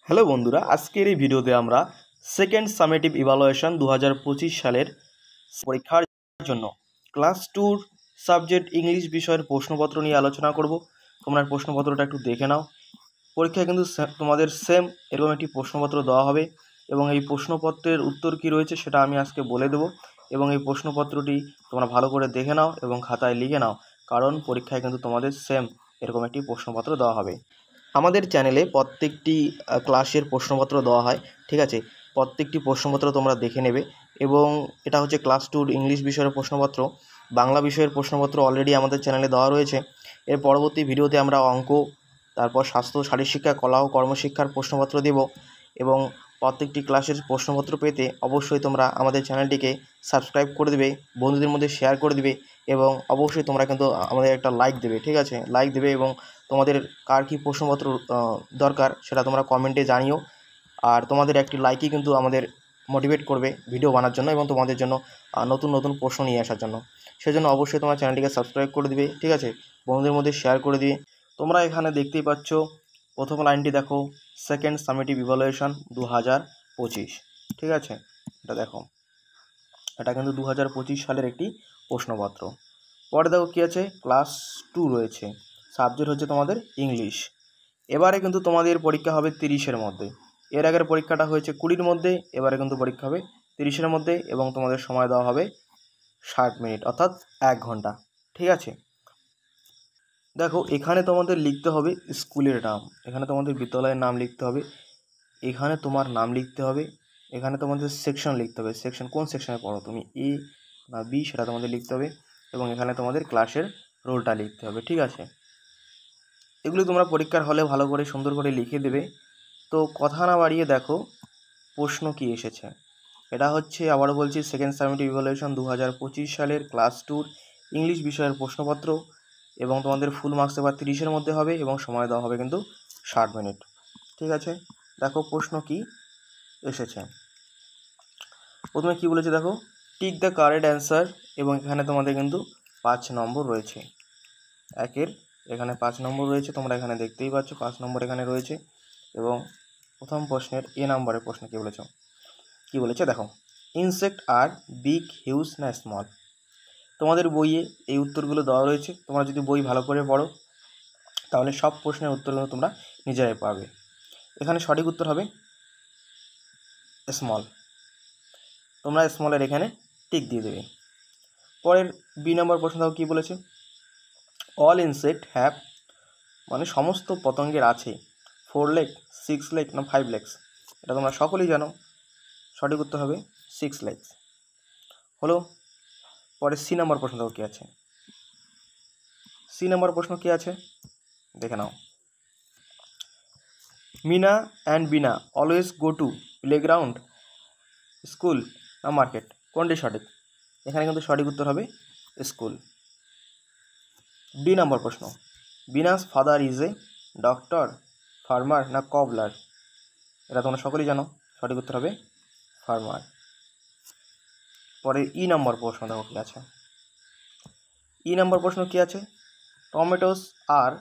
Hello বন্ধুরা, আজকের এই ভিডিওতে আমরা সেকেন্ড সামেটিভ ইভালুয়েশন 2025 সালের পরীক্ষার জন্য ক্লাস 2 সাবজেক্ট ইংলিশ বিষয়ের প্রশ্নপত্র নিয়ে আলোচনা করব। তোমরা প্রশ্নপত্রটা একটু দেখে নাও। পরীক্ষায় কিন্তু তোমাদের সেম এরকম একটি প্রশ্নপত্র দেওয়া হবে এবং এই প্রশ্নপত্রের উত্তর কী রয়েছে সেটা আমি আজকে বলে দেবো এবং এই প্রশ্নপত্রটি তোমরা ভালো করে দেখে নাও এবং খাতায় লিখে নাও, কারণ পরীক্ষায় কিন্তু তোমাদের সেম এরকম একটি প্রশ্নপত্র দেওয়া হবে। আমাদের চ্যানেলে প্রত্যেকটি ক্লাসের প্রশ্নপত্র দেওয়া হয়, ঠিক আছে? প্রত্যেকটি প্রশ্নপত্র তোমরা দেখে নেবে এবং এটা হচ্ছে ক্লাস 2 ইংলিশ বিষয়ের প্রশ্নপত্র। বাংলা বিষয়ের প্রশ্নপত্র অলরেডি আমাদের চ্যানেলে দেওয়া রয়েছে। এর পরবর্তী ভিডিওতে আমরা অঙ্ক, তারপর স্বাস্থ্য, শারীরশিক্ষা, কলা ও কর্মশিক্ষার প্রশ্নপত্র দেব এবং প্রত্যেকটি ক্লাসের প্রশ্নপত্র পেতে অবশ্যই তোমরা আমাদের চ্যানেলটিকে সাবস্ক্রাইব করে দেবে, বন্ধুদের মধ্যে শেয়ার করে দেবে এবং অবশ্যই তোমরা কিন্তু আমাদের একটা লাইক দেবে, ঠিক আছে? লাইক দেবে এবং তোমাদের কার কী প্রশ্নপত্র দরকার সেটা তোমরা কমেন্টে জানিও। আর তোমাদের একটি লাইকই কিন্তু আমাদের মোটিভেট করবে ভিডিও বানার জন্য এবং তোমাদের জন্য নতুন নতুন প্রশ্ন নিয়ে আসার জন্য। সেজন্য অবশ্যই তোমার চ্যানেলটিকে সাবস্ক্রাইব করে দিবে, ঠিক আছে? বন্ধুদের মধ্যে শেয়ার করে দিবে। তোমরা এখানে দেখতেই পাচ্ছ, প্রথম লাইনটি দেখো, সেকেন্ড সামেটিভ ইভালুয়েশন 2025, ঠিক আছে? এটা দেখো, এটা কিন্তু 2025 সালের একটি প্রশ্নপত্র। পরে দেখো কী আছে, ক্লাস 2 রয়েছে, সাবজেক্ট হচ্ছে তোমাদের ইংলিশ। এবারে কিন্তু তোমাদের পরীক্ষা হবে 30-এর মধ্যে। এর আগের পরীক্ষাটা হয়েছে 20-র মধ্যে, এবারে কিন্তু পরীক্ষা হবে 30-এর মধ্যে এবং তোমাদের সময় দেওয়া হবে 60 মিনিট, অর্থাৎ 1 ঘন্টা, ঠিক আছে? দেখো, এখানে তোমাদের লিখতে হবে স্কুলের নাম, এখানে তোমাদের বিদ্যালয়ের নাম লিখতে হবে, এখানে তোমার নাম লিখতে হবে, এখানে তোমাদের সেকশন লিখতে হবে, সেকশন কোন সেকশনে পড়ো তুমি, এ না বি সেটা তোমাদের লিখতে হবে এবং এখানে তোমাদের ক্লাসের রোলটা লিখতে হবে, ঠিক আছে? এগুলি তোমরা পরীক্ষার হলে ভালো করে সুন্দর করে লিখে দেবে। তো কথা না বাড়িয়ে দেখো প্রশ্ন কি এসেছে। এটা হচ্ছে, আবারও বলছি, সেকেন্ড সামেটিভ ইভালুয়েশন 2025 সালের ক্লাস 2 ইংলিশ বিষয়ের প্রশ্নপত্র এবং তোমাদের ফুল মার্কস এবার 30-এর মধ্যে হবে এবং সময় দেওয়া হবে কিন্তু 60 মিনিট, ঠিক আছে? দেখো প্রশ্ন কি এসেছে। প্রথমে কি বলেছে দেখো, টিক দ্য কারেক্ট অ্যান্সার এবং এখানে তোমাদের কিন্তু 5 নম্বর রয়েছে। একের এখানে 5 নম্বর রয়েছে, তোমরা এখানে দেখতেই পাচ্ছ 5 নম্বর এখানে রয়েছে। এবং প্রথম প্রশ্নের এ নম্বরের প্রশ্ন কী বলেছে দেখো, ইনসেক্ট আর বিগ, হিউজ না স্মল? তোমাদের বইয়ে এই উত্তরগুলো দেওয়া রয়েছে। তোমরা যদি বই ভালো করে পড়ো তাহলে সব প্রশ্নের উত্তরগুলো তোমরা নিজেরাই পাবে। এখানে সঠিক উত্তর হবে স্মল, তোমরা স্মলের এখানে টিক দিয়ে দেবে। পরের বি নম্বর প্রশ্ন দেখো কী বলেছে, অল ইনসেক্ট হ্যাভ, মানে সমস্ত পতঙ্গের আছে 4 লেগ, 6 লেগ না 5 লেগস? এটা তোমরা সকলেই জানো, সঠিক উত্তর হবে 6 লেগস হলো। পরে সি নম্বর প্রশ্ন দেখো কী আছে, সি নম্বর প্রশ্ন কী আছে দেখে নাও, Mina and Bina always go to playground, school না মার্কেট? কোনটি সঠিক? এখানে কিন্তু সঠিক উত্তর হবে স্কুল। ডি নম্বর প্রশ্ন, Bina's father is a doctor, farmer না কবলার? এটা তোমরা সকলেই জানো, সঠিক উত্তর হবে ফার্মার। পরে ই নম্বর প্রশ্ন দেখো কী আছে, ই নম্বর প্রশ্ন কী আছে, টমেটোস আর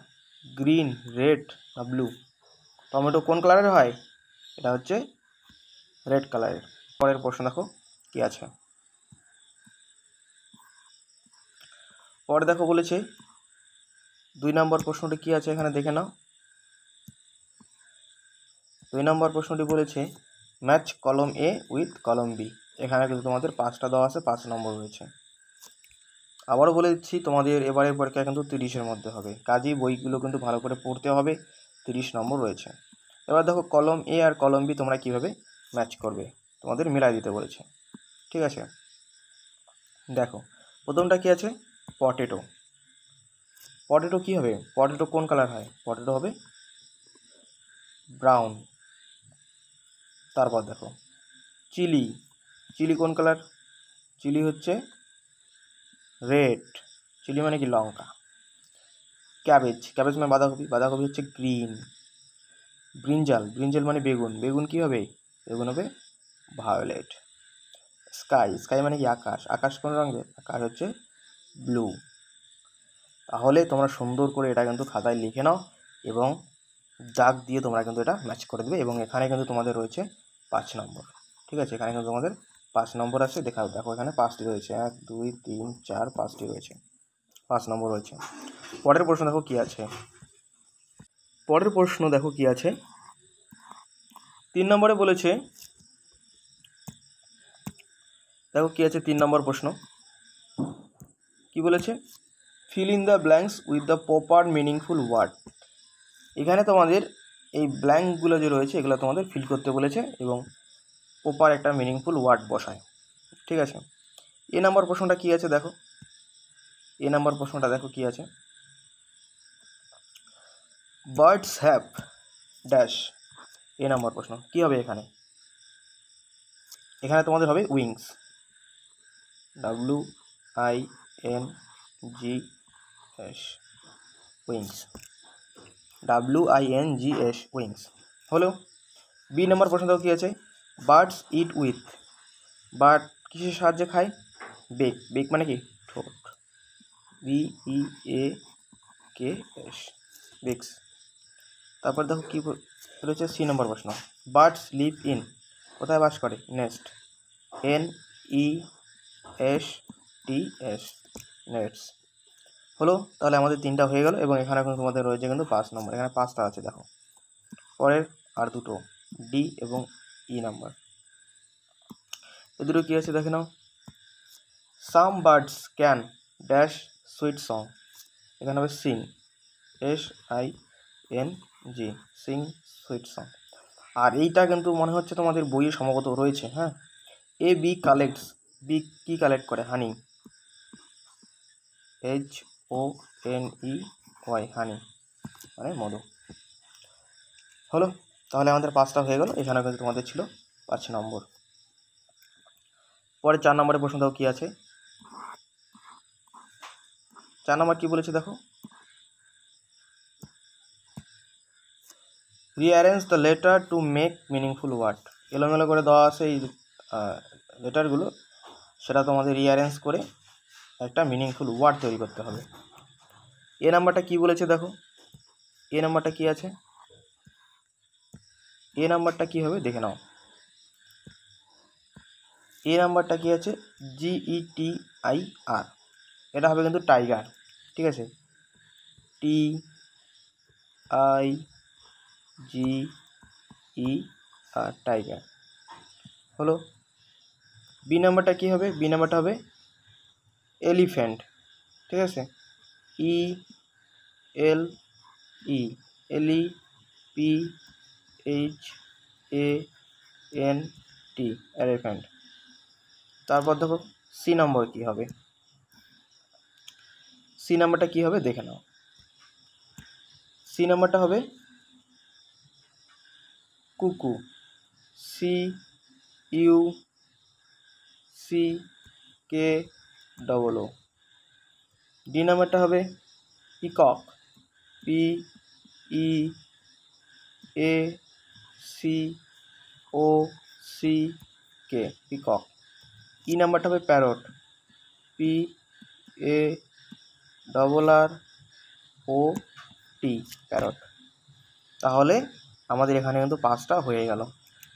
গ্রিন, রেড না ব্লু? টমেটো কোন কালারের হয়? এটা হচ্ছে রেড কালারের। পরের প্রশ্ন দেখো কী আছে, পরে দেখো বলেছে 2 নম্বর প্রশ্নটি কী আছে এখানে দেখে নাও। 2 নম্বর প্রশ্নটি বলেছে ম্যাচ কলম এ উইথ কলম বি। এখানে কিন্তু তোমাদের 5টা দেওয়া আছে, 5 নম্বর রয়েছে। আবারও বলে দিচ্ছি, তোমাদের এবারের পরীক্ষা কিন্তু 30-এর মধ্যে হবে, কাজেই বইগুলো কিন্তু ভালো করে পড়তে হবে, 30 নম্বর রয়েছে। এবার দেখো কলম এ আর কলম বি তোমরা কীভাবে ম্যাচ করবে, তোমাদের মিলাই দিতে বলেছে, ঠিক আছে? দেখো প্রথমটা কী আছে, পটেটো। পটেটো কী হবে, পটেটো কোন কালার হয়? পটেটো হবে ব্রাউন। তারপর দেখো চিলি, চিলি কোন কালার? চিলি হচ্ছে রেড, চিলি মানে কি লঙ্কা। ক্যাবেজ, ক্যাবেজ মানে বাঁধাকপি, বাঁধাকপি হচ্ছে গ্রিন। ব্রিঞ্জাল, ব্রিঞ্জাল মানে বেগুন, বেগুন কী হবে? বেগুন হবে ভায়োলেট। স্কাই, স্কাই মানে কি আকাশ, আকাশ কোন রঙের? আকাশ হচ্ছে ব্লু। তাহলে তোমরা সুন্দর করে এটা কিন্তু খাতায় লিখে নাও এবং দাগ দিয়ে তোমরা কিন্তু এটা ম্যাচ করে দেবে। এবং এখানে কিন্তু তোমাদের রয়েছে 5 নম্বর। ঠিক আছে, এখানে কিন্তু তোমাদের 5 নম্বর আছে। দেখো এখানে 5টি রয়েছে, 1 2 3 4 5টি রয়েছে, 5 নম্বর রয়েছে। পরের প্রশ্ন দেখো কি আছে। পরের প্রশ্ন দেখো কি আছে। 3 নম্বরে বলেছে, দেখো কি আছে 3 নম্বর প্রশ্ন কি বলেছে, fill in the blanks with the proper meaningful word. এখানে তোমাদের এই ব্ল্যাঙ্কগুলো যে রয়েছে এগুলো তোমাদের ফিল করতে বলেছে এবং প্রপার একটা মিনিংফুল ওয়ার্ড বসায়। ঠিক আছে, এ নাম্বার প্রশ্নটা কি আছে দেখো। এ নাম্বার প্রশ্নটা দেখো কি আছে, birds have dash. A number প্রশ্ন কি হবে এখানে। এখানে তোমাদের হবে wings, WINGS, wings, WINGS, wings হলো। বি নাম্বার প্রশ্ন দেখো কি আছে, বার্ডস ইট উইথ। বার্ড কিসের সাহায্যে খায়, বেক। বেক মানে কি, ঠোঁট, BEAKS, বেকস। তারপর দেখো কি রয়েছে, সি নম্বর প্রশ্ন, বার্ডস লিভ ইন, কোথায় বাস করে, নেস্ট, NESTS, নেটস হলো। তাহলে আমাদের 3টা হয়ে গেল এবং এখানে এখন তোমাদের রয়েছে কিন্তু 5 নম্বর। এখানে 5টা আছে দেখো। পরের আর দুটো ডি এবং ই নাম্বার, এ দুটো কী আছে দেখে নাও। সাম birds can dash sweet song. এখানে হবে Singh, SING, Singh sweet song. আর এইটা কিন্তু মনে হচ্ছে তোমাদের বইয়ে সম্ভবত রয়েছে। হ্যাঁ, বি কালেক্টস, বি কি কালেক্ট করে, হানি, HONEY, হানি মানে মধু হলো। তাহলে আমাদের 5টা হয়ে গেল। এখানে কিন্তু তোমাদের ছিল 5 নম্বর। পরে 4 নম্বরের প্রশ্ন দেখো কি আছে। 4 নম্বর কি বলেছে দেখো, rearrange the letter to make meaningful word. এলোমেলো করে দেওয়া আছে এই লেটারগুলো, সেটা তোমাদের রিঅ্যারেঞ্জ করে একটা মিনিংফুল ওয়ার্ড তৈরি করতে হবে। এ নাম্বারটা কি বলেছে দেখো, এ নাম্বারটা কি আছে, এ নাম্বারটা কি হবে দেখে নাও। এ নাম্বারটা কি আছে, GETIR, এটা হবে কিন্তু টাইগার। ঠিক আছে, TIGER, টাইগার হলো। বি নাম্বারটা কী হবে, বি নাম্বারটা হবে এলিফ্যান্ট। ঠিক আছে, ELE, ELEPHANT, এলিফ্যান্ট। তারপর দেখো সি নম্বর কী হবে, সি নাম্বারটা কী হবে দেখে নাও। সি নাম্বারটা হবে কুকু, CUCKOO। ডি নাম্বারটা হবে পিকক, PEACOCK, পিকক। ই নাম্বারটা হবে প্যারট, PARROT, প্যারট। তাহলে আমাদের এখানে কিন্তু 5টা হয়ে গেল।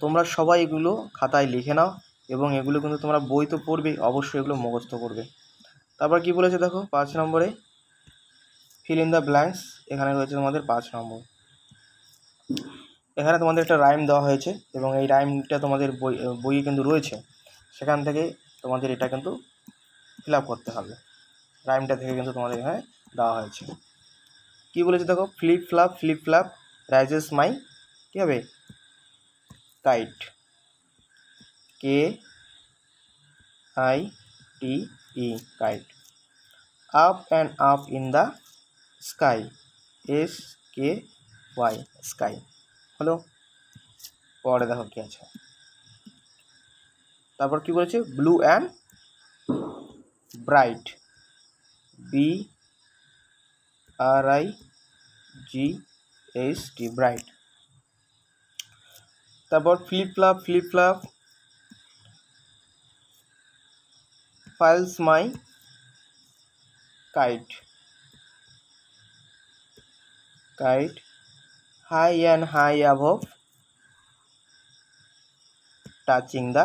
তোমরা সবাই এগুলো খাতায় লিখে নাও এবং এগুলো কিন্তু তোমরা বই তো পড়বে, অবশ্যই এগুলো মুখস্থ করবে। তারপর কি বলেছে দেখো 5 নম্বরে, ফিল ইন দ্য ব্ল্যাঙ্কস। এখানে রয়েছে তোমাদের 5 নম্বর। এখানে তোমাদের একটা রাইম দেওয়া হয়েছে এবং এই রাইমটা তোমাদের বইয়ে কিন্তু রয়েছে, সেখান থেকে তোমাদের এটা কিন্তু ফিল আপ করতে হবে। রাইমটা থেকে কিন্তু তোমাদের এখানে দেওয়া হয়েছে। কী বলেছে দেখো, ফ্লিপ ফ্লাপ রাইজেস মাই, কী হবে, kite, KITE, kite. Up and up in the sky, SKY, sky হলো। পরে দেখো কি আছে, তারপর কি বলেছে, blue and bright, BRIGHT, bright. তারপর flip flap flies my kite, high and high above touching the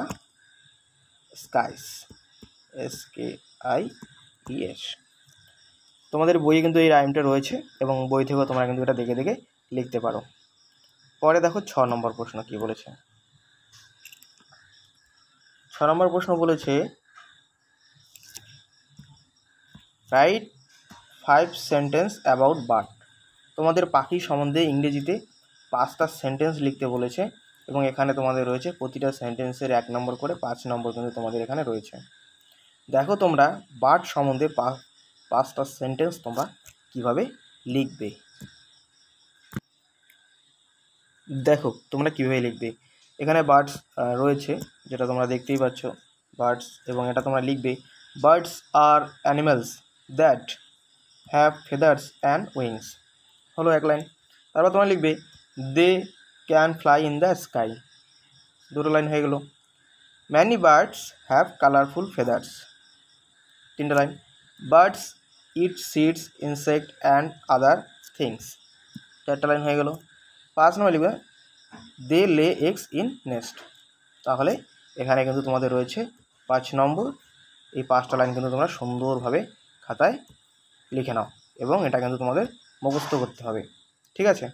skies, SKIES। তোমাদের বইয়ে কিন্তু এই রাইমটা রয়েছে এবং বই থেকেও তোমরা কিন্তু এটা দেখে দেখে লিখতে পারো। পরে দেখো 6 নম্বর প্রশ্ন কি বলেছে। 6 নম্বর প্রশ্ন বলেছে রাইট 5 সেন্টেন্স অ্যাবাউট বার্ড। তোমাদের পাখি সম্বন্ধে ইংরেজিতে 5টা সেন্টেন্স লিখতে বলেছে এবং এখানে তোমাদের রয়েছে প্রতিটা সেন্টেন্সের 1 নম্বর করে 5 নম্বর কিন্তু তোমাদের এখানে রয়েছে। দেখো তোমরা বার্ড সম্বন্ধে 5টা সেন্টেন্স তোমরা কিভাবে লিখবে। দেখো তোমরা কিভাবে লিখবে। এখানে বার্ডস রয়েছে, যেটা তোমরা দেখতেই পাচ্ছ বার্ডস, এবং এটা তোমরা লিখবে বার্ডস আর animals that have feathers and wings, হলো 1 লাইন। তারপর তোমরা লিখবে they can fly in the sky, 2 line হয়ে গেল। Many birds have colourful feathers, 3 line. Birds eat seeds insect and other things, 4 line হয়ে গেল। 5 নম্বর লিখবে দে লে এগস ইন নেস্ট। তাহলে এখানে কিন্তু তোমাদের রয়েছে 5 নম্বর। এই 5টা লাইন কিন্তু তোমরা সুন্দরভাবে খাতায় লিখে নাও এবং এটা কিন্তু তোমাদের মুখস্থ করতে হবে, ঠিক আছে।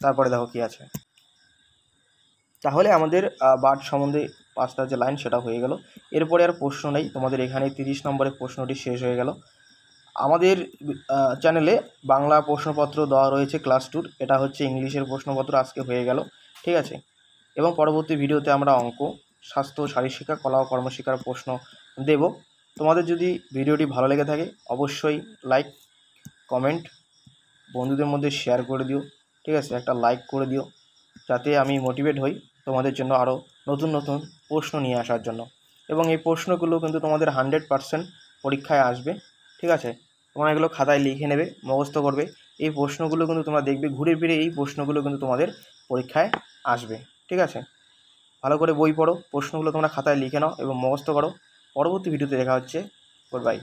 তারপরে দেখো কি আছে। তাহলে আমাদের বার্ড সম্বন্ধে 5টা যে লাইন সেটা হয়ে গেল। এরপরে আর প্রশ্ন নেই তোমাদের, এখানে 30 নম্বরের প্রশ্নটি শেষ হয়ে গেল। আমাদের চ্যানেলে বাংলা প্রশ্নপত্র দেওয়া রয়েছে ক্লাস 2, এটা হচ্ছে ইংলিশের প্রশ্নপত্র আজকে হয়ে গেল, ঠিক আছে। এবং পরবর্তী ভিডিওতে আমরা অঙ্ক, স্বাস্থ্য, শারীরশিক্ষা, কলা ও কর্মশিক্ষার প্রশ্ন দেব। তোমাদের যদি ভিডিওটি ভালো লেগে থাকে অবশ্যই লাইক, কমেন্ট, বন্ধুদের মধ্যে শেয়ার করে দিও, ঠিক আছে। একটা লাইক করে দিও যাতে আমি মোটিভেট হই তোমাদের জন্য আরও নতুন নতুন প্রশ্ন নিয়ে আসার জন্য। এবং এই প্রশ্নগুলো কিন্তু তোমাদের 100% পরীক্ষায় আসবে, ঠিক আছে। তোমরা এগুলো খাতায় লিখে নেবে, মুখস্থ করবে। এই প্রশ্নগুলো কিন্তু তোমরা দেখবে ঘুরে ফিরে এই প্রশ্নগুলো কিন্তু তোমাদের পরীক্ষায় আসবে, ঠিক আছে। ভালো করে বই পড়ো, প্রশ্নগুলো তোমরা খাতায় লিখে নাও এবং মুখস্থ করো। পরবর্তী ভিডিওতে দেখা হচ্ছে। Good bye.